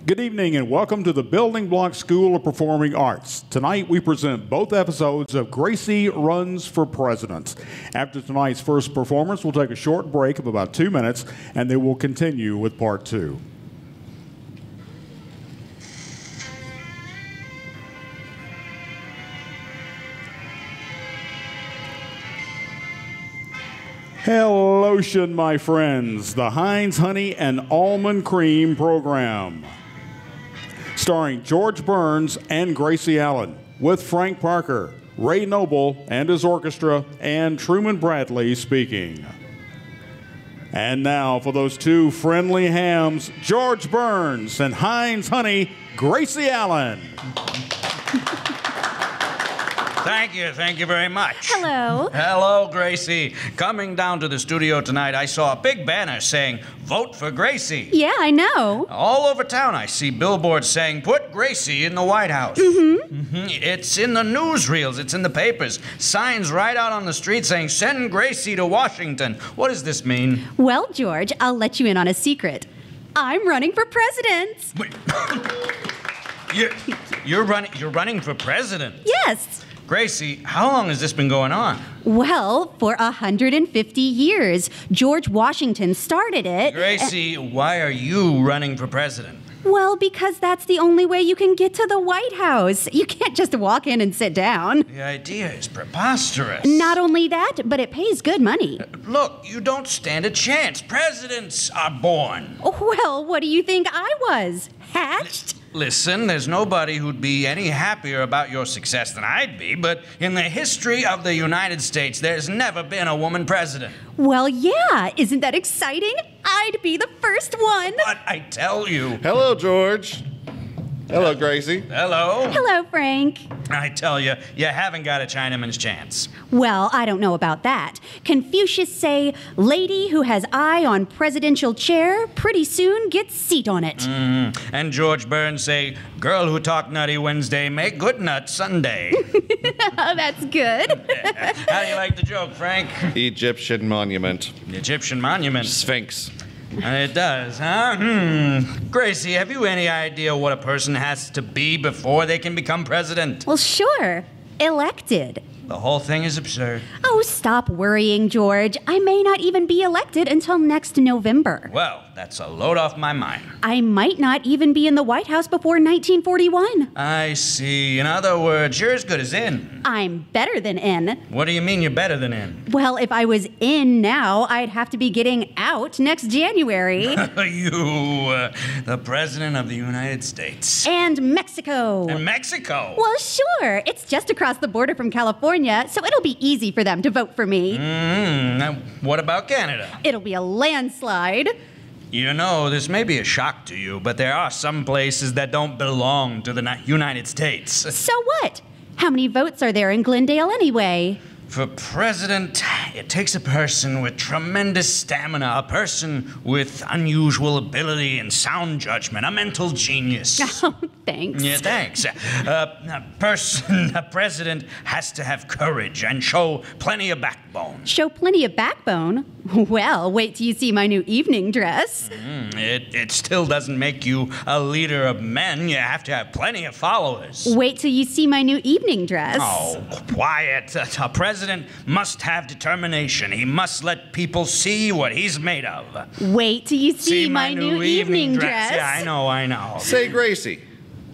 Good evening and welcome to the Building Block School of Performing Arts. Tonight we present both episodes of Gracie Runs for President. After tonight's first performance, we'll take a short break of about 2 minutes and then we'll continue with part 2. Hellotion, my friends, the Heinz Honey and Almond Cream program. Starring George Burns and Gracie Allen, with Frank Parker, Ray Noble and his orchestra, and Truman Bradley speaking. And now for those two friendly hams, George Burns and Heinz Honey, Gracie Allen. Thank you very much. Hello. Hello, Gracie. Coming down to the studio tonight, I saw a big banner saying, "Vote for Gracie." Yeah, I know. All over town, I see billboards saying, "Put Gracie in the White House." It's in the newsreels, it's in the papers. Signs right out on the street saying, "Send Gracie to Washington." What does this mean? Well, George, I'll let you in on a secret. I'm running for president. Wait. You're running for president? Yes. Gracie, how long has this been going on? Well, for 150 years. George Washington started it. Gracie, why are you running for president? Well, because that's the only way you can get to the White House. You can't just walk in and sit down. The idea is preposterous. Not only that, but it pays good money. Look, you don't stand a chance. Presidents are born. Well, what do you think I was? Hatched? Listen, there's nobody who'd be any happier about your success than I'd be, but in the history of the United States, there's never been a woman president. Well, yeah. Isn't that exciting? I'd be the first one. But I tell you. Hello, George. Hello, Gracie. Hello. Hello, Frank. I tell you, you haven't got a Chinaman's chance. Well, I don't know about that. Confucius say, lady who has eye on presidential chair, pretty soon gets seat on it. And George Burns say, girl who talk nutty Wednesday, make good nut Sunday. Oh, that's good. How do you like the joke, Frank? Egyptian monument. The Egyptian monument. Sphinx. It does, huh? Gracie, have you any idea what a person has to be before they can become president? Well, sure. Elected. The whole thing is absurd. Oh, stop worrying, George. I may not even be elected until next November. Well, that's a load off my mind. I might not even be in the White House before 1941. I see. In other words, you're as good as in. I'm better than in. What do you mean you're better than in? Well, if I was in now, I'd have to be getting out next January. You, the President of the United States. And Mexico. And Mexico? Well, sure. It's just across the border from California, so it'll be easy for them to vote for me. Now, what about Canada? It'll be a landslide. You know, this may be a shock to you, but there are some places that don't belong to the United States. So what? How many votes are there in Glendale anyway? For president, it takes a person with tremendous stamina, a person with unusual ability and sound judgment, a mental genius. Oh, thanks. Yeah, thanks. A president has to have courage and show plenty of backbone. Show plenty of backbone? Well, wait till you see my new evening dress. It still doesn't make you a leader of men. You have to have plenty of followers. Wait till you see my new evening dress. Oh, quiet. A president must have determination. He must let people see what he's made of. Wait till you see my new evening dress. Yeah, I know. Say, Gracie,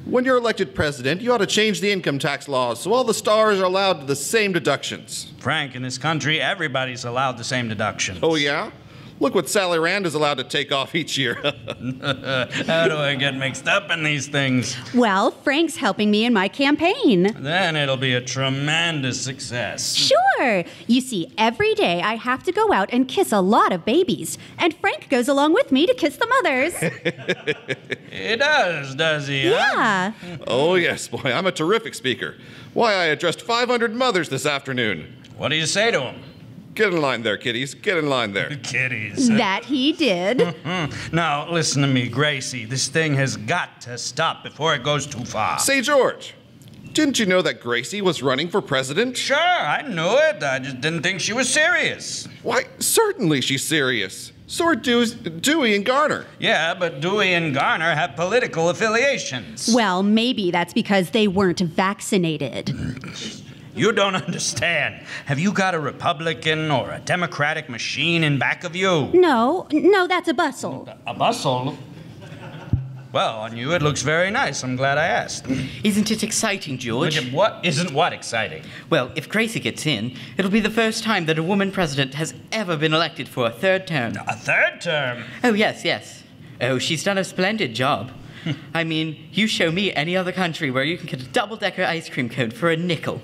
when you're elected president, you ought to change the income tax laws so all the stars are allowed the same deductions. Frank, in this country, everybody's allowed the same deductions. Oh, yeah? Look what Sally Rand is allowed to take off each year. How do I get mixed up in these things? Well, Frank's helping me in my campaign. Then it'll be a tremendous success. Sure. You see, every day I have to go out and kiss a lot of babies. And Frank goes along with me to kiss the mothers. He does he? Yeah. Huh? Oh, yes, boy, I'm a terrific speaker. Why, I addressed 500 mothers this afternoon. What do you say to him? Get in line there, kiddies. Get in line there. Kitties. That he did. Now, listen to me, Gracie. This thing has got to stop before it goes too far. Say, George, Didn't you know that Gracie was running for president? Sure, I knew it. I just didn't think she was serious. Why, certainly she's serious. So are Dewey and Garner. Yeah, but Dewey and Garner have political affiliations. Well, maybe that's because they weren't vaccinated. You don't understand. Have you got a Republican or a Democratic machine in back of you? No, that's a bustle. A bustle? Well, on you it looks very nice. I'm glad I asked. Isn't it exciting, George? What isn't what exciting? Well, if Gracie gets in, it'll be the first time that a woman president has ever been elected for a third term. A third term? Oh, yes. Oh, she's done a splendid job. I mean, you show me any other country where you can get a double-decker ice cream cone for a nickel.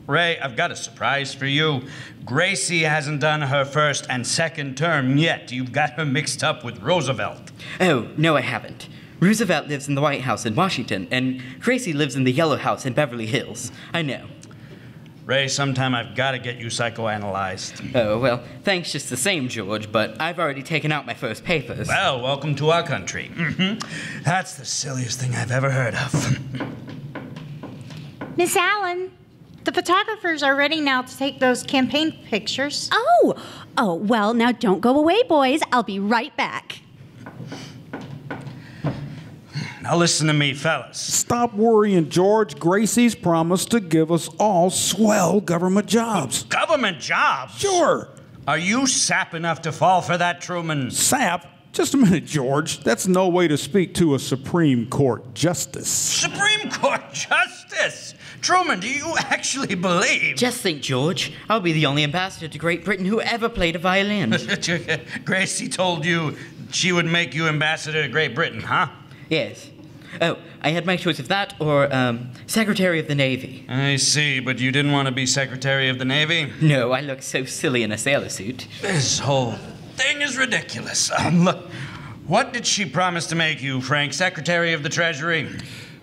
Ray, I've got a surprise for you. Gracie hasn't done her first and second term yet. You've got her mixed up with Roosevelt. Oh, no, I haven't. Roosevelt lives in the White House in Washington, and Gracie lives in the Yellow House in Beverly Hills. I know. Ray, sometime I've got to get you psychoanalyzed. Oh, well, thanks just the same, George, but I've already taken out my first papers. Well, welcome to our country. That's the silliest thing I've ever heard of. Miss Allen, the photographers are ready now to take those campaign pictures. Oh, well, now don't go away, boys. I'll be right back. Now listen to me, fellas. Stop worrying, George. Gracie's promised to give us all swell government jobs. Government jobs? Sure. Are you sap enough to fall for that, Truman? Sap? Just a minute, George. That's no way to speak to a Supreme Court justice. Supreme Court justice? Truman, do you actually believe? Just think, George. I'll be the only ambassador to Great Britain who ever played a violin. Gracie told you she would make you ambassador to Great Britain, huh? Yes. Oh, I had my choice of that or Secretary of the Navy. I see, but you didn't want to be Secretary of the Navy? No, I look so silly in a sailor suit. This whole thing is ridiculous. Look, what did she promise to make you, Frank? Secretary of the Treasury?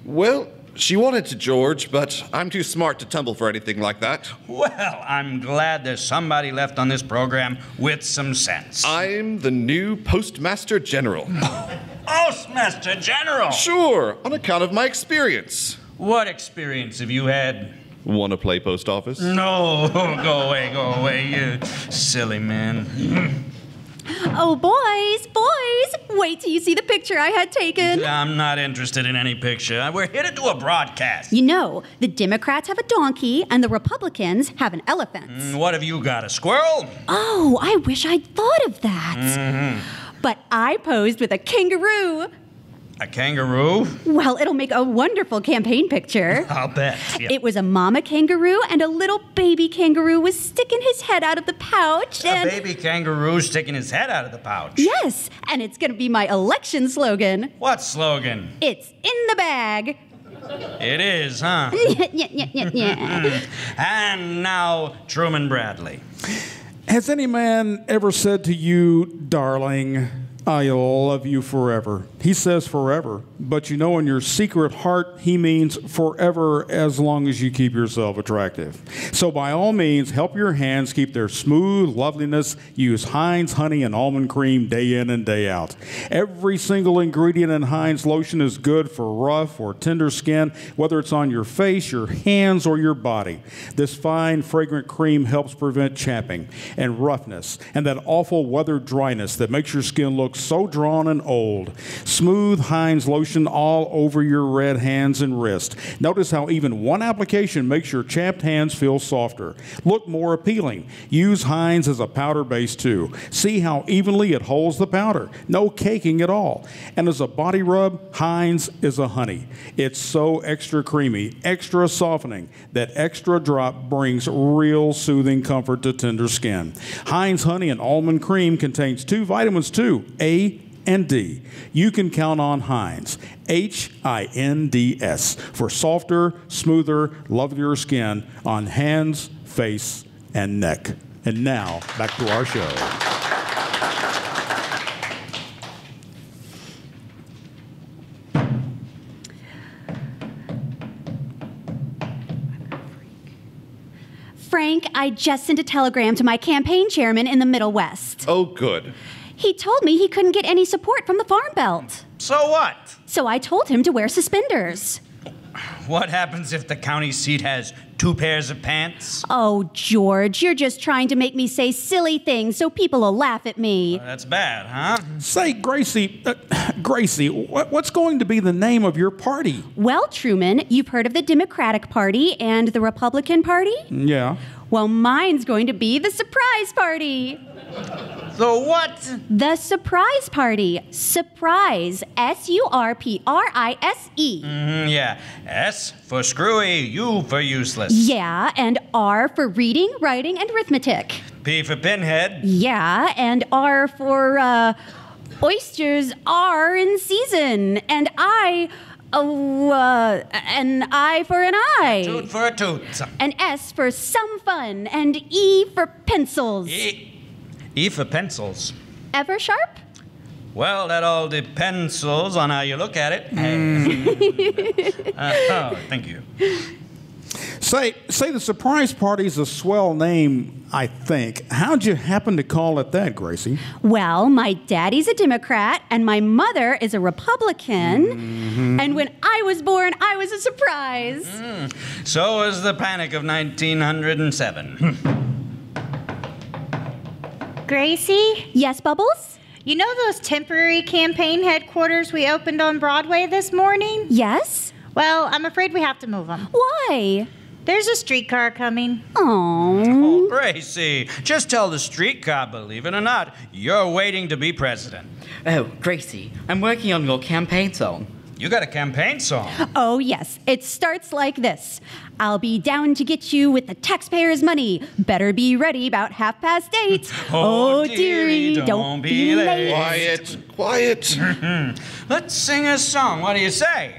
Well, she wanted to, George, but I'm too smart to tumble for anything like that. Well, I'm glad there's somebody left on this program with some sense. I'm the new Postmaster General. Postmaster General? Sure, on account of my experience. What experience have you had? Want to play post office? No, go away, you silly man. Oh, boys, wait till you see the picture I had taken. I'm not interested in any picture. We're headed to a broadcast. You know, the Democrats have a donkey and the Republicans have an elephant. What have you got, a squirrel? Oh, I wish I'd thought of that. But I posed with a kangaroo. A kangaroo? Well, it'll make a wonderful campaign picture. I'll bet. Yeah. It was a mama kangaroo, and a little baby kangaroo was sticking his head out of the pouch. A baby kangaroo sticking his head out of the pouch? Yes, and it's going to be my election slogan. What slogan? It's in the bag. It is, huh? Yeah. And now, Truman Bradley. Has any man ever said to you, darling, I love you forever? He says forever, but you know in your secret heart he means forever as long as you keep yourself attractive. So by all means, help your hands keep their smooth loveliness. Use Heinz honey and almond cream day in and day out. Every single ingredient in Heinz lotion is good for rough or tender skin, whether it's on your face, your hands, or your body. This fine, fragrant cream helps prevent chapping and roughness and that awful weather dryness that makes your skin look so drawn and old. Smooth Heinz lotion all over your red hands and wrist. Notice how even one application makes your chapped hands feel softer, look more appealing. Use Heinz as a powder base too. See how evenly it holds the powder. No caking at all. And as a body rub, Heinz is a honey. It's so extra creamy, extra softening. That extra drop brings real soothing comfort to tender skin. Heinz honey and almond cream contains 2 vitamins too, A and D. You can count on Heinz, Hinds, for softer, smoother, lovelier skin on hands, face, and neck. And now, back to our show. Frank, I just sent a telegram to my campaign chairman in the Middle West. Oh, good. He told me he couldn't get any support from the Farm Belt. So what? So I told him to wear suspenders. What happens if the county seat has 2 pairs of pants? Oh, George, you're just trying to make me say silly things so people will laugh at me. That's bad, huh? Say, Gracie, what's going to be the name of your party? Well, Truman, you've heard of the Democratic Party and the Republican Party? Yeah. Well, mine's going to be the Surprise Party. The what? The Surprise Party. Surprise. Surprise. Yeah. S for screwy, U for useless. Yeah, and R for reading, writing, and arithmetic. P for pinhead. Yeah, and R for, oysters are in season. And an I for an eye. Toot for a toot. An S for some fun. And E for pencils. E for pencils. Ever sharp? Well, that all depends on how you look at it. Thank you. Say, the surprise party's a swell name, I think. How'd you happen to call it that, Gracie? Well, my daddy's a Democrat and my mother is a Republican. Mm-hmm. And when I was born, I was a surprise. So was the Panic of 1907. Gracie, Yes, Bubbles? you know those temporary campaign headquarters we opened on Broadway this morning? Yes? Well, I'm afraid we have to move them. Why? There's a streetcar coming. Oh. Oh, Gracie, just tell the streetcar, believe it or not, you're waiting to be president. Oh, Gracie, I'm working on your campaign song. You got a campaign song. Oh, yes. It starts like this. I'll be down to get you with the taxpayers' money. Better be ready about 8:30. Oh, dearie, don't be late. Quiet. Let's sing a song. What do you say?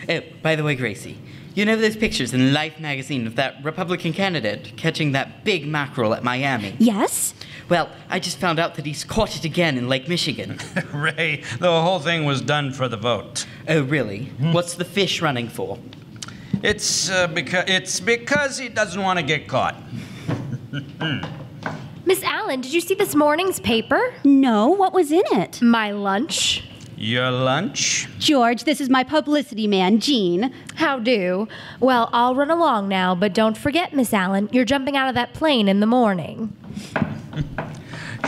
Oh, by the way, Gracie, you know those pictures in Life magazine of that Republican candidate catching that big mackerel at Miami? Yes? Well, I just found out that he's caught it again in Lake Michigan. Ray, the whole thing was done for the vote. Oh, really? What's the fish running for? It's because he doesn't want to get caught. Miss Allen, did you see this morning's paper? No, what was in it? My lunch. Your lunch? George, this is my publicity man, Jean. How do? Well, I'll run along now, but don't forget, Miss Allen, you're jumping out of that plane in the morning.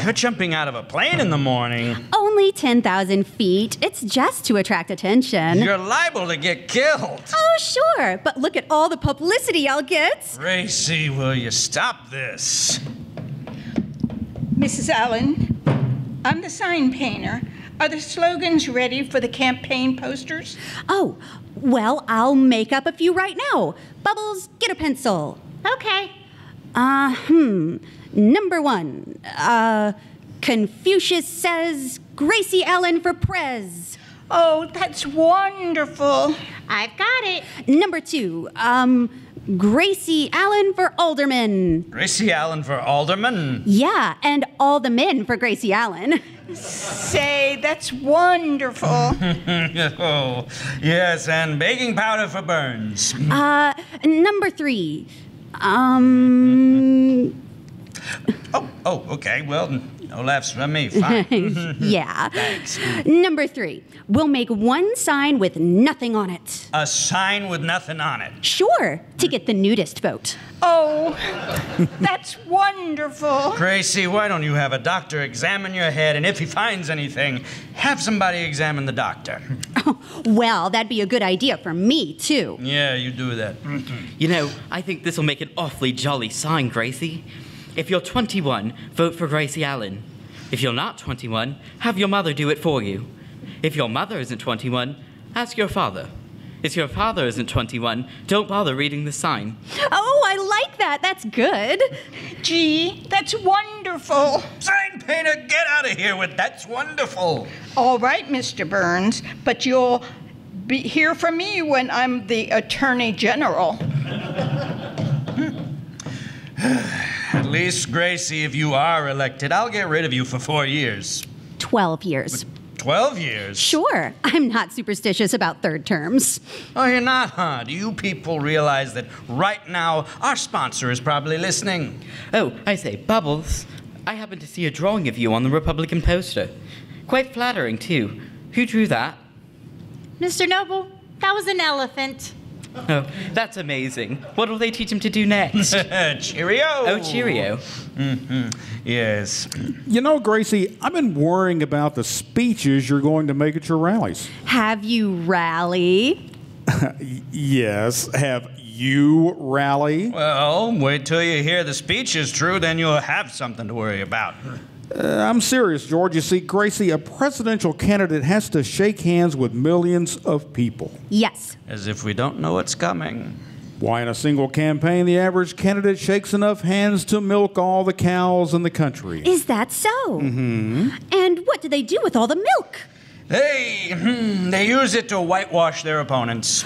You're jumping out of a plane in the morning. Only 10,000 feet. It's just to attract attention. You're liable to get killed. Oh, sure. But look at all the publicity I'll get. Gracie, will you stop this? Mrs. Allen, I'm the sign painter. Are the slogans ready for the campaign posters? Oh, well, I'll make up a few right now. Bubbles, get a pencil. Okay. Number 1. Confucius says Gracie Allen for Prez. Oh, that's wonderful. I've got it. Number 2. Gracie Allen for Alderman. Gracie Allen for alderman? Yeah, and all the men for Gracie Allen. Say, that's wonderful. Oh, yes, and baking powder for Burns. Number 3. Oh, okay. Well, no laughs from me. Fine. Yeah. Thanks. Number 3. We'll make one sign with nothing on it. A sign with nothing on it. Sure, to get the nudist vote. Oh, that's wonderful. Gracie, why don't you have a doctor examine your head, and if he finds anything, have somebody examine the doctor. Well, that'd be a good idea for me, too. Yeah, you do that. You know, I think this will make an awfully jolly sign, Gracie. If you're 21, vote for Gracie Allen. If you're not 21, have your mother do it for you. If your mother isn't 21, ask your father. If your father isn't 21, don't bother reading the sign. Oh, I like that. That's good. Gee, that's wonderful. Sign painter, get out of here with that's wonderful. All right, Mr. Burns, but you'll hear from me when I'm the Attorney General. At least, Gracie, if you are elected, I'll get rid of you for 4 years. 12 years. 12 years? Sure, I'm not superstitious about third terms. Oh, you're not, huh? Do you people realize that right now our sponsor is probably listening? Oh, I say, Bubbles, I happened to see a drawing of you on the Republican poster. Quite flattering, too. Who drew that? Mr. Noble, that was an elephant. Oh, that's amazing. What will they teach him to do next? Cheerio. Oh, cheerio. Yes. You know, Gracie, I've been worrying about the speeches you're going to make at your rallies. Have you rally? Yes. Have you rally? Well, wait till you hear the speech is true, then you'll have something to worry about. I'm serious, George. You see, Gracie, a presidential candidate has to shake hands with millions of people. Yes. As if we don't know what's coming. Why, in a single campaign, the average candidate shakes enough hands to milk all the cows in the country. Is that so? Mm-hmm. And what do they do with all the milk? They use it to whitewash their opponents.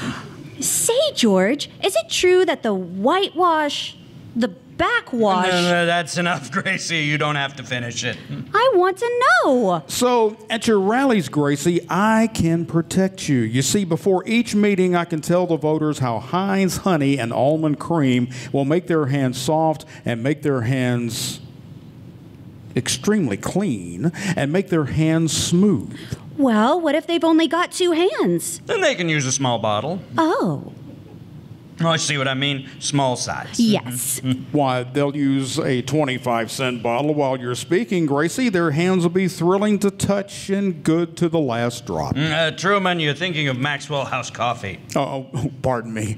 Say, George, is it true that the whitewash, the backwash... No, that's enough, Gracie. You don't have to finish it. I want to know. So, at your rallies, Gracie, I can protect you. You see, before each meeting, I can tell the voters how Heinz honey and almond cream will make their hands soft and make their hands extremely clean and make their hands smooth. Well, what if they've only got 2 hands? Then they can use a small bottle. Oh. Oh, I see what I mean. Small size. Yes. Why, they'll use a 25-cent bottle while you're speaking, Gracie. Their hands will be thrilling to touch and good to the last drop. Truman, you're thinking of Maxwell House coffee. Oh, pardon me.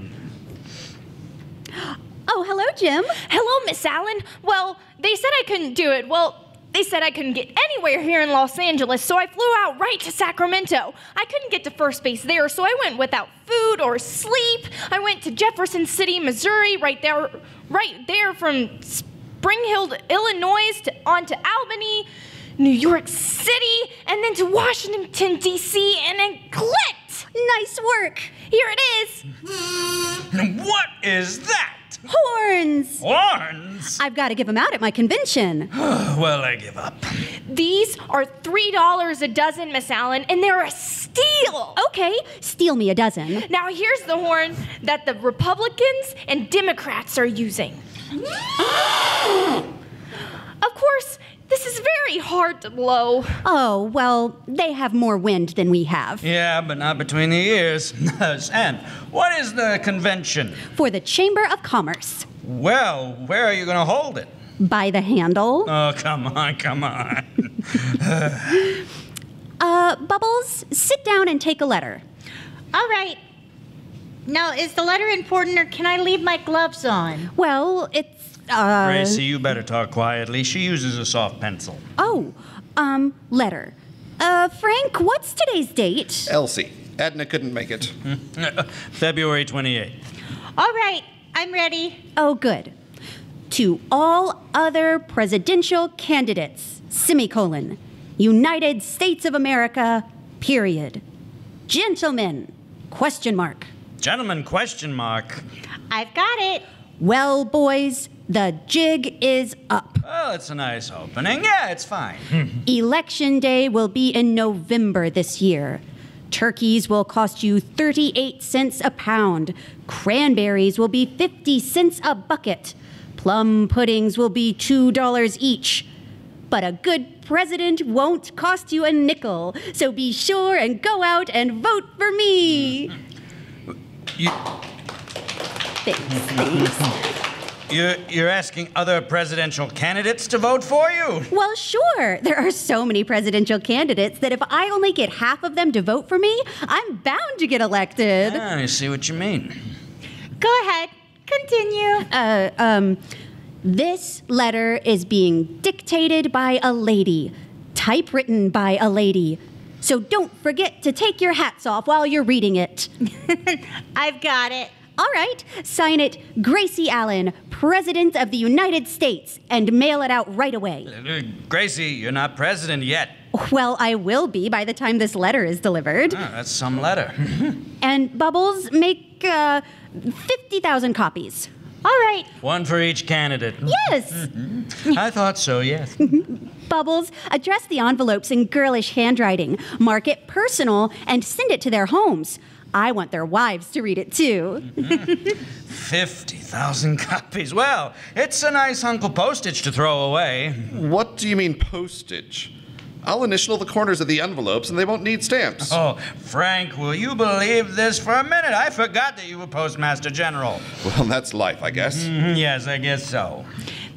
Oh, hello, Jim. Hello, Miss Allen. Well, they said I couldn't do it. Well, they said I couldn't get anywhere here in Los Angeles, so I flew out right to Sacramento. I couldn't get to first base there, so I went without food or sleep. I went to Jefferson City, Missouri, right there from Spring Hill, Illinois, on to Albany, New York City, and then to Washington, D.C., and then clicked. Nice work. Here it is. What is that? Horns. Horns? I've got to give them out at my convention. Well, I give up. These are $3 a dozen, Miss Allen, and they're a steal. Okay, steal me a dozen. Now here's the horn that the Republicans and Democrats are using. Of course, this is very hard to blow. Oh, well, they have more wind than we have. Yeah, but not between the ears. And what is the convention? For the Chamber of Commerce. Well, where are you going to hold it? By the handle. Oh, come on. Bubbles, sit down and take a letter. All right. Now, is the letter important, or can I leave my gloves on? Well, it's, Gracie, you better talk quietly. She uses a soft pencil. Oh, letter. Frank, what's today's date? Elsie. Edna couldn't make it. February 28th. All right, I'm ready. Oh, good. To all other presidential candidates, semicolon, United States of America, period. Gentlemen, question mark. Gentlemen, question mark. I've got it. Well, boys, the jig is up. Well, it's a nice opening. Yeah, it's fine. Election day will be in November this year. Turkeys will cost you 38 cents a pound. Cranberries will be 50 cents a bucket. Plum puddings will be $2 each. But a good president won't cost you a nickel. So be sure and go out and vote for me. Thanks. You're asking other presidential candidates to vote for you? Well, sure. There are so many presidential candidates that if I only get half of them to vote for me, I'm bound to get elected. I see what you mean. Go ahead. Continue. This letter is being dictated by a lady, typewritten by a lady. So don't forget to take your hats off while you're reading it. I've got it. All right, sign it Gracie Allen, President of the United States, and mail it out right away. Gracie, you're not president yet. Well, I will be by the time this letter is delivered. Oh, that's some letter. And Bubbles, make 50,000 copies. All right. One for each candidate. Yes. I thought so, yes. Bubbles, address the envelopes in girlish handwriting, mark it personal, and send it to their homes. I want their wives to read it, too. 50,000 copies. Well, it's a nice hunk of postage to throw away. What do you mean, postage? I'll initial the corners of the envelopes and they won't need stamps. Oh, Frank, will you believe this? For a minute, I forgot that you were Postmaster General. Well, that's life, I guess. Yes, I guess so.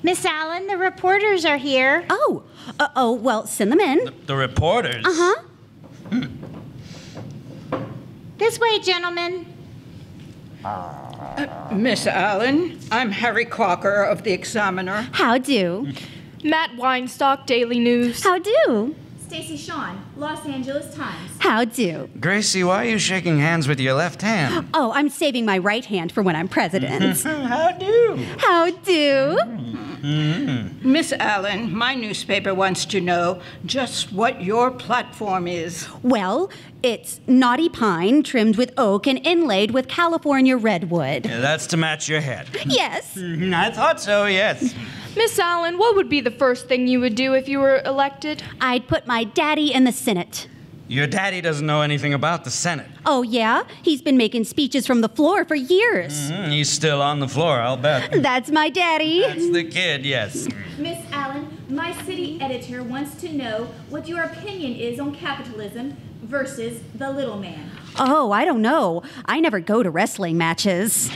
Miss Allen, the reporters are here. Oh, well, send them in. The reporters? Uh-huh. This way, gentlemen. Miss Allen, I'm Harry Crocker of the Examiner. How do? Matt Weinstock, Daily News. How do? Stacy Shawn, Los Angeles Times. How do? Gracie, why are you shaking hands with your left hand? Oh, I'm saving my right hand for when I'm president. How do? How do? Miss Allen, my newspaper wants to know just what your platform is. Well, it's knotty pine trimmed with oak and inlaid with California redwood. Yeah, that's to match your head. Yes. I thought so, yes. Miss Allen, what would be the first thing you would do if you were elected? I'd put my daddy in the Senate. Your daddy doesn't know anything about the Senate. Oh, yeah? He's been making speeches from the floor for years. He's still on the floor, I'll bet. That's my daddy. That's the kid, yes. Miss Allen, my city editor wants to know what your opinion is on capitalism versus the little man. Oh, I don't know. I never go to wrestling matches.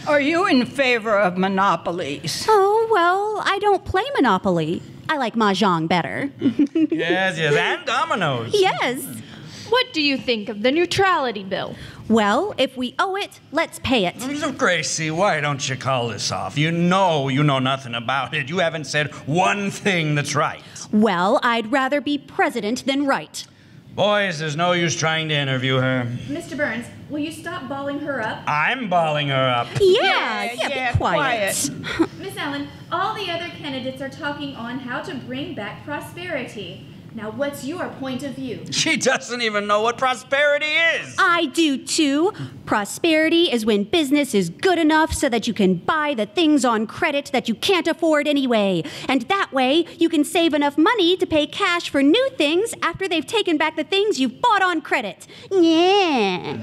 Are you in favor of monopolies? Oh, well, I don't play Monopoly. I like Mahjong better. Yes, and dominoes. Yes. What do you think of the neutrality bill? Well, if we owe it, let's pay it. Gracie, why don't you call this off? You know nothing about it. You haven't said one thing that's right. Well, I'd rather be president than right. Boys, there's no use trying to interview her. Mr. Burns, will you stop balling her up? I'm balling her up. Yeah, be quiet. Miss Allen, all the other candidates are talking on how to bring back prosperity. Now, what's your point of view? She doesn't even know what prosperity is. I do too. Prosperity is when business is good enough so that you can buy the things on credit that you can't afford anyway. And that way, you can save enough money to pay cash for new things after they've taken back the things you've bought on credit. Yeah.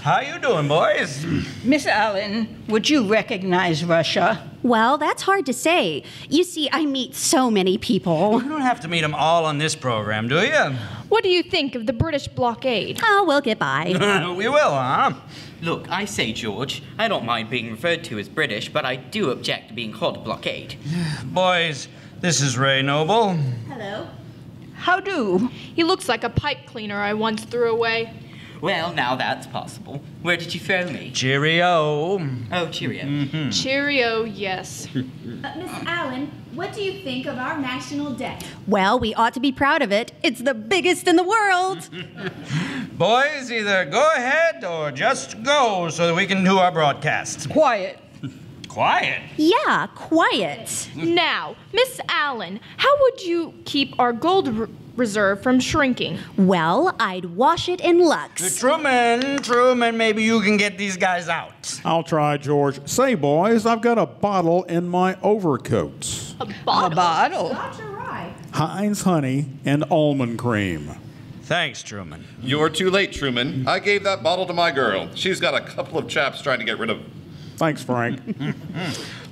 How you doing, boys? Miss Allen, would you recognize Russia? Well, that's hard to say. You see, I meet so many people. You don't have to meet them all on this program, do you? What do you think of the British blockade? Oh, we'll get by. We will, huh? Look, I say, George, I don't mind being referred to as British, but I do object to being called blockade. Boys, this is Ray Noble. Hello. How do? He looks like a pipe cleaner I once threw away. Well, now that's possible. Where did you throw me? Cheerio. Oh, cheerio. Cheerio, yes. Miss Allen, what do you think of our national debt? Well, we ought to be proud of it. It's the biggest in the world. Boys, either go ahead or just go so that we can do our broadcast. Quiet. Quiet. Yeah, quiet. Now, Miss Allen, how would you keep our gold reserve from shrinking? Well, I'd wash it in Lux. Truman, maybe you can get these guys out. I'll try, George. Say, boys, I've got a bottle in my overcoat. A bottle? A bottle. Dr. Rye. Heinz honey and almond cream. Thanks, Truman. You're too late, Truman. I gave that bottle to my girl. She's got a couple of chaps trying to get rid of. Thanks, Frank.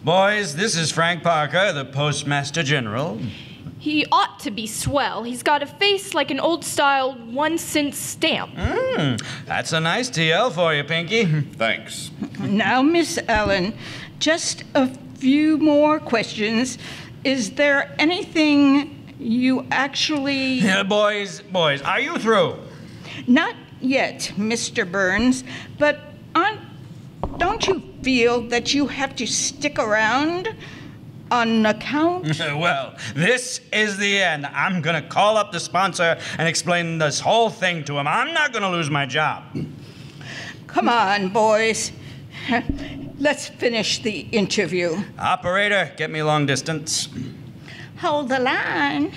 Boys, this is Frank Parker, the Postmaster General. He ought to be swell. He's got a face like an old-style 1-cent stamp. That's a nice TL for you, Pinky. Thanks. Now, Miss Allen, just a few more questions. Is there anything you actually... Boys, are you through? Not yet, Mr. Burns, but don't you feel that you have to stick around on account? Well, this is the end. I'm going to call up the sponsor and explain this whole thing to him. I'm not going to lose my job. Come on, boys. Let's finish the interview. Operator, get me long distance. Hold the line.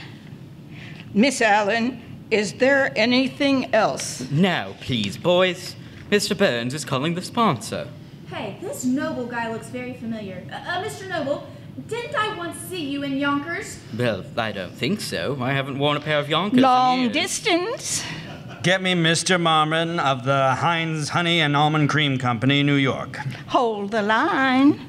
Miss Allen, is there anything else? Now, please, boys. Mr. Burns is calling the sponsor. Hey, this Noble guy looks very familiar. Mr. Noble, didn't I once see you in Yonkers? Well, I don't think so. I haven't worn a pair of Yonkers Long in years. distance. Get me Mr. Marmon of the Heinz Honey and Almond Cream Company, New York. Hold the line.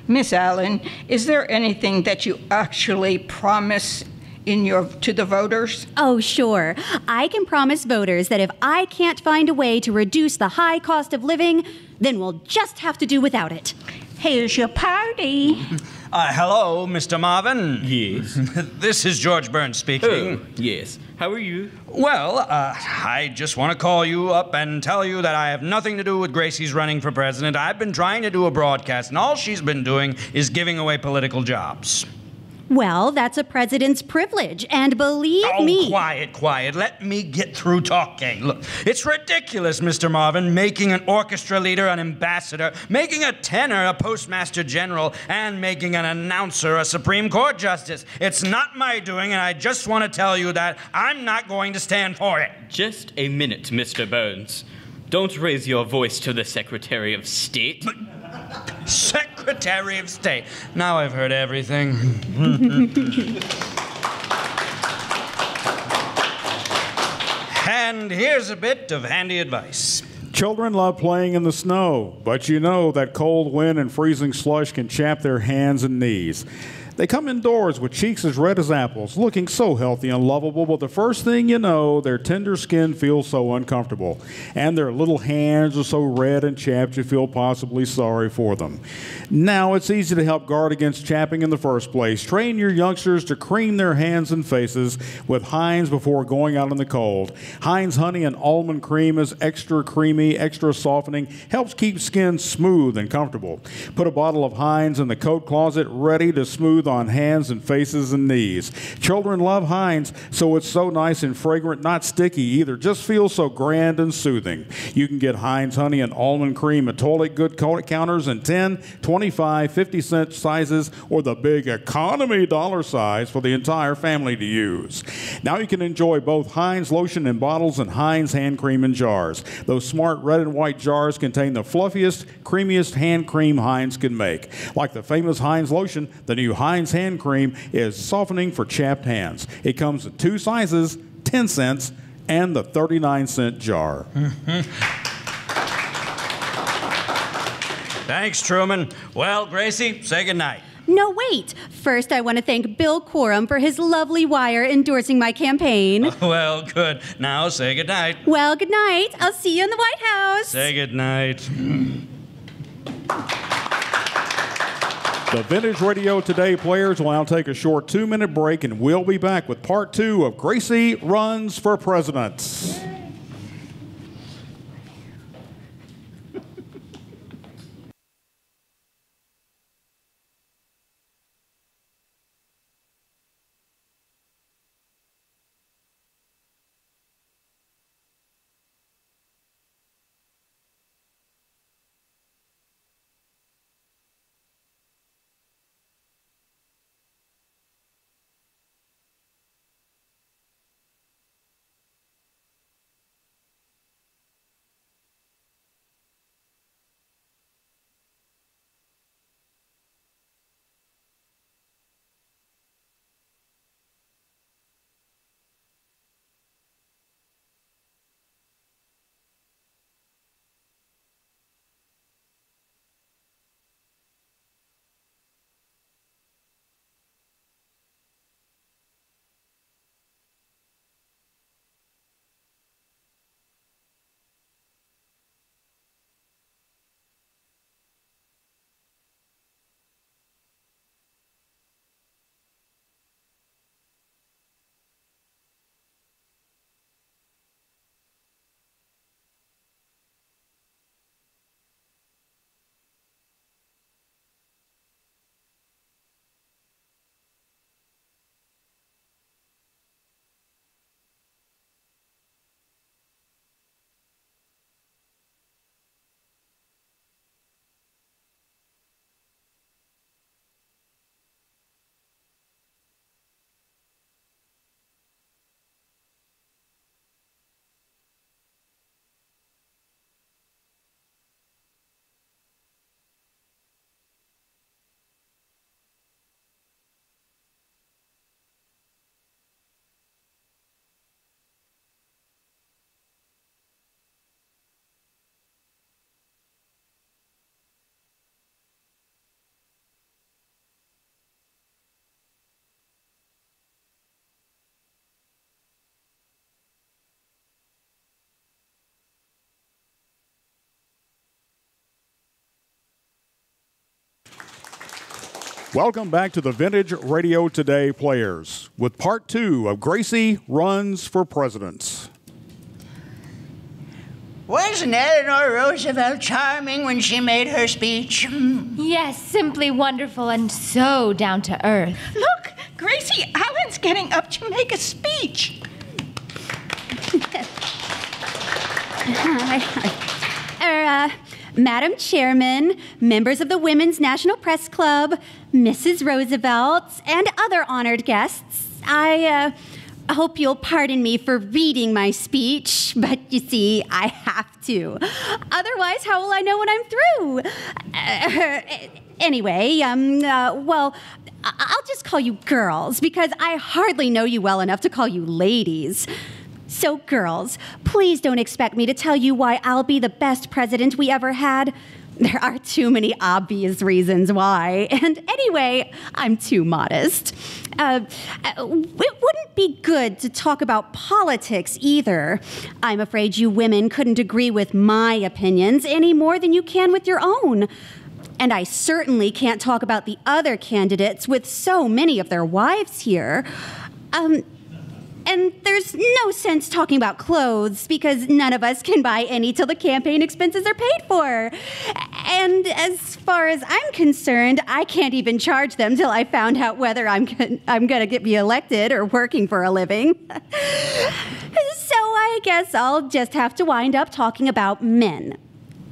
Miss Allen, is there anything that you actually promise to the voters? Oh, sure. I can promise voters that if I can't find a way to reduce the high cost of living, then we'll just have to do without it. Here's your party. Hello, Mr. Marvin. Yes. This is George Burns speaking. Oh, yes. How are you? Well, I just want to call you up and tell you that I have nothing to do with Gracie's running for president. I've been trying to do a broadcast, and all she's been doing is giving away political jobs. Well, that's a president's privilege, and believe me... Oh, quiet. Let me get through talking. Look, it's ridiculous, Mr. Marvin, making an orchestra leader an ambassador, making a tenor a postmaster general, and making an announcer a Supreme Court justice. It's not my doing, and I just want to tell you that I'm not going to stand for it. Just a minute, Mr. Burns. Don't raise your voice to the Secretary of State. Secretary of State. Now I've heard everything. And here's a bit of handy advice. Children love playing in the snow, but you know that cold wind and freezing slush can chap their hands and knees. They come indoors with cheeks as red as apples, looking so healthy and lovable, but the first thing you know, their tender skin feels so uncomfortable, and their little hands are so red and chapped you feel possibly sorry for them. Now, it's easy to help guard against chapping in the first place. Train your youngsters to cream their hands and faces with Heinz before going out in the cold. Heinz Honey and Almond Cream is extra creamy, extra softening, helps keep skin smooth and comfortable. Put a bottle of Heinz in the coat closet ready to smooth on hands and faces and knees. Children love Heinz, so it's so nice and fragrant, not sticky either. Just feels so grand and soothing. You can get Heinz Honey and Almond Cream at toilet good counters in 10, 25, 50-cent sizes, or the big economy dollar size for the entire family to use. Now you can enjoy both Heinz lotion in bottles and Heinz hand cream in jars. Those smart red and white jars contain the fluffiest, creamiest hand cream Heinz can make. Like the famous Heinz lotion, the new Heinz hand cream is softening for chapped hands. It comes in 2 sizes, 10 cents, and the 39-cent jar. Thanks, Truman. Well, Gracie, say goodnight. No, wait. First, I want to thank Bill Corum for his lovely wire endorsing my campaign. Well, good. Now say goodnight. Well, good night. I'll see you in the White House. Say goodnight. The Vintage Radio Today players will now take a short 2-minute break, and we'll be back with part 2 of Gracie Runs for President. Welcome back to the Vintage Radio Today Players with part 2 of Gracie Runs for President. Wasn't Eleanor Roosevelt charming when she made her speech? Yes, simply wonderful and so down to earth. Look, Gracie Allen's getting up to make a speech. Madam Chairman, members of the Women's National Press Club, Mrs. Roosevelt, and other honored guests, I hope you'll pardon me for reading my speech, but you see, I have to. Otherwise, how will I know when I'm through? Anyway, well, I'll just call you girls because I hardly know you well enough to call you ladies. So, girls, please don't expect me to tell you why I'll be the best president we ever had. There are too many obvious reasons why. And anyway, I'm too modest. It wouldn't be good to talk about politics either. I'm afraid you women couldn't agree with my opinions any more than you can with your own. And I certainly can't talk about the other candidates with so many of their wives here. And there's no sense talking about clothes because none of us can buy any till the campaign expenses are paid for. And as far as I'm concerned, I can't even charge them till I found out whether I'm going to be elected or working for a living. So I guess I'll just have to wind up talking about men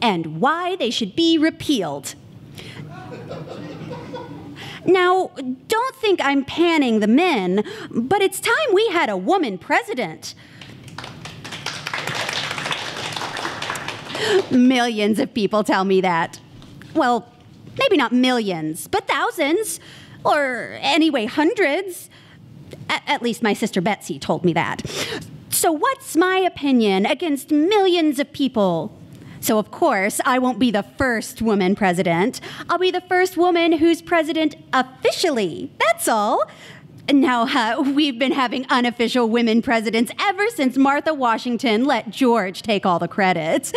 and why they should be repealed. Now, don't think I'm panning the men, but it's time we had a woman president. Millions of people tell me that. Well, maybe not millions, but thousands. Or anyway, hundreds. At least my sister Betsy told me that. So what's my opinion against millions of people? So, of course, I won't be the first woman president. I'll be the first woman who's president officially. That's all. Now, we've been having unofficial women presidents ever since Martha Washington let George take all the credit.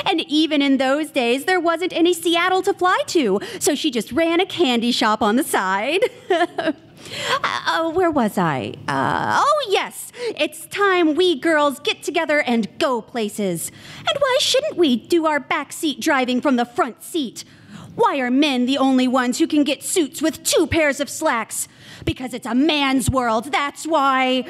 And even in those days, there wasn't any Seattle to fly to, so she just ran a candy shop on the side. Where was I? Oh, yes. It's time we girls get together and go places. And why shouldn't we do our backseat driving from the front seat? Why are men the only ones who can get suits with 2 pairs of slacks? Because it's a man's world, that's why.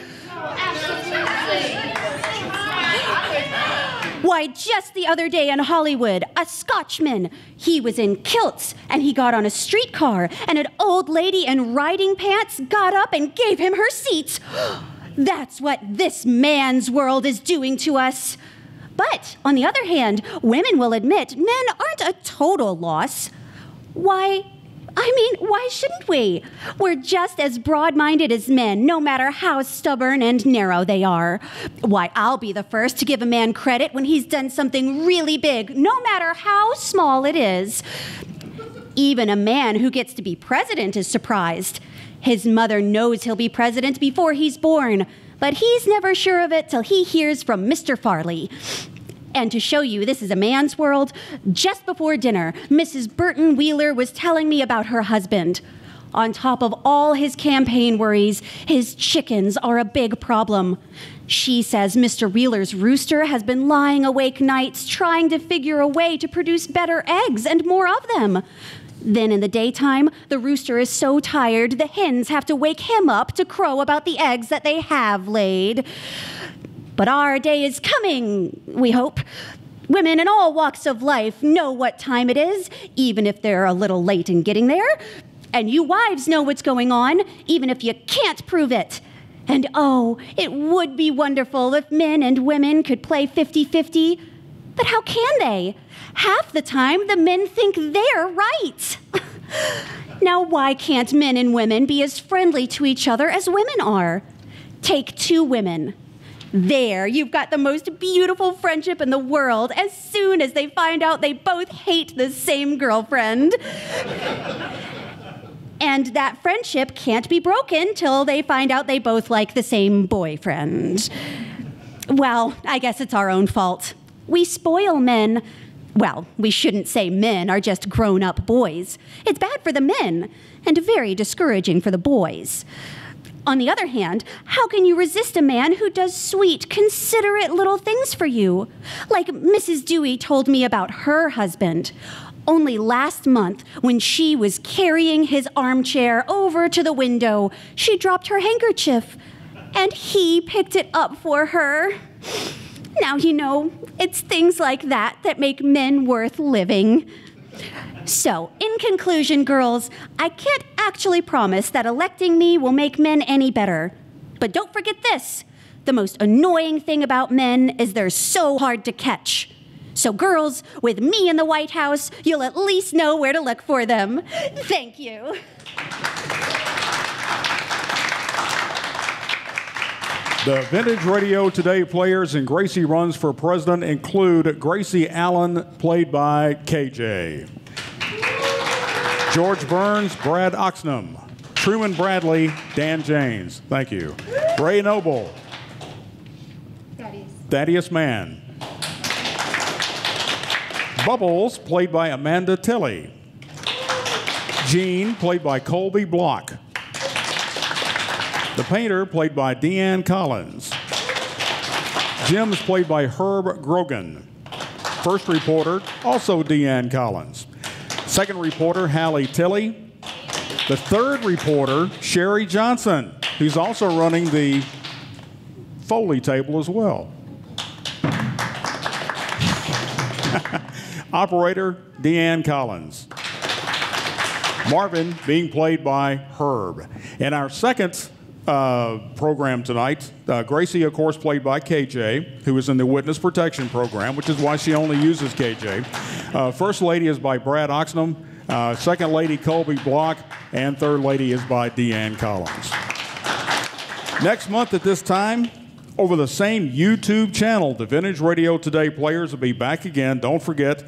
Why, just the other day in Hollywood, a Scotchman, he was in kilts and he got on a streetcar and an old lady in riding pants got up and gave him her seat. That's what this man's world is doing to us. But on the other hand, women will admit men aren't a total loss. Why shouldn't we? We're just as broad-minded as men, no matter how stubborn and narrow they are. Why, I'll be the first to give a man credit when he's done something really big, no matter how small it is. Even a man who gets to be president is surprised. His mother knows he'll be president before he's born, but he's never sure of it till he hears from Mr. Farley. And to show you this is a man's world, just before dinner, Mrs. Burton Wheeler was telling me about her husband. On top of all his campaign worries, his chickens are a big problem. She says Mr. Wheeler's rooster has been lying awake nights trying to figure a way to produce better eggs and more of them. Then in the daytime, the rooster is so tired the hens have to wake him up to crow about the eggs that they have laid. But our day is coming, we hope. Women in all walks of life know what time it is, even if they're a little late in getting there. And you wives know what's going on, even if you can't prove it. And oh, it would be wonderful if men and women could play 50-50. But how can they? Half the time, the men think they're right. Now, why can't men and women be as friendly to each other as women are? Take 2 women. There, you've got the most beautiful friendship in the world as soon as they find out they both hate the same girlfriend. And that friendship can't be broken till they find out they both like the same boyfriend. Well, I guess it's our own fault. We spoil men. Well, we shouldn't say men are just grown-up boys. It's bad for the men and very discouraging for the boys. On the other hand, how can you resist a man who does sweet, considerate little things for you? Like Mrs. Dewey told me about her husband. Only last month, when she was carrying his armchair over to the window, she dropped her handkerchief, and he picked it up for her. Now, you know, it's things like that that make men worth living. So, in conclusion, girls, I can't actually promise that electing me will make men any better. But don't forget this. The most annoying thing about men is they're so hard to catch. So, girls, with me in the White House, you'll at least know where to look for them. Thank you. The Vintage Radio Today players in Gracie Runs for President include Gracie Allen, played by KJ. George Burns, Brad Oxnam. Truman Bradley, Dan James. Thank you. Ray Noble. Thaddeus Mann. Bubbles, played by Amanda Tilley. Jean, played by Colby Block. The Painter, played by Deanne Collins. Jim's played by Herb Grogan. First reporter, also Deanne Collins. Second reporter, Hallie Tilley. The third reporter, Sherry Johnson, who's also running the Foley table as well. Operator, Deanne Collins. Marvin being played by Herb. In our second program tonight, Gracie, of course, played by KJ, who is in the Witness Protection Program, which is why she only uses KJ. First Lady is by Brad Oxnam. Second Lady, Colby Block. And Third Lady is by Deanne Collins. Next month at this time, over the same YouTube channel, the Vintage Radio Today players will be back again. Don't forget,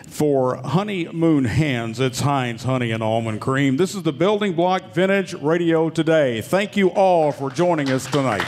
for Honeymoon Hands, it's Heinz Honey and Almond Cream. This is the Building Block Vintage Radio Today. Thank you all for joining us tonight.